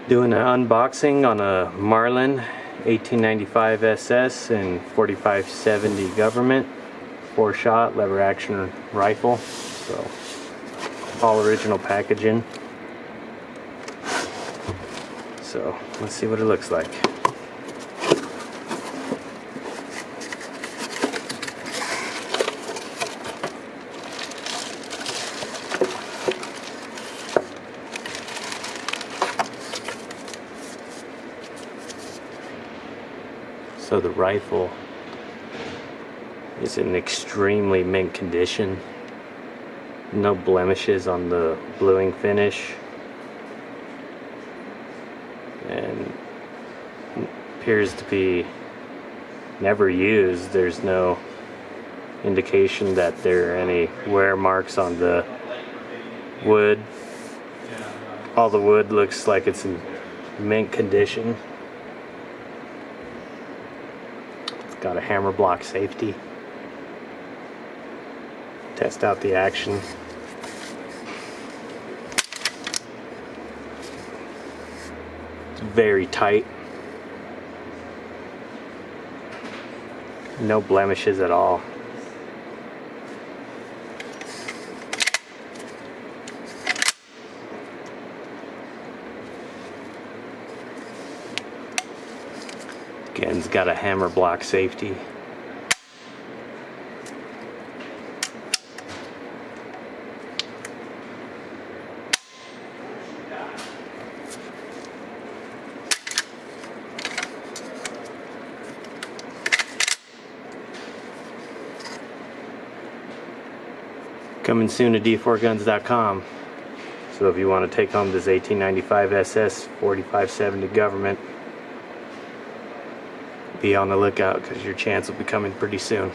Doing an unboxing on a Marlin 1895 SS and 4570 Govt 4-shot lever action rifle. So all original packaging. So let's see what it looks like. So the rifle is in extremely mint condition. No blemishes on the bluing finish. And appears to be never used. There's no indication that there are any wear marks on the wood. All the wood looks like it's in mint condition. Got a hammer block safety. Test out the action. It's very tight. No blemishes at all. Again, it's got a hammer block safety. Coming soon to d4guns.com. So if you want to take home this 1895 SS 4570 Govt, be on the lookout because your chance will be coming pretty soon.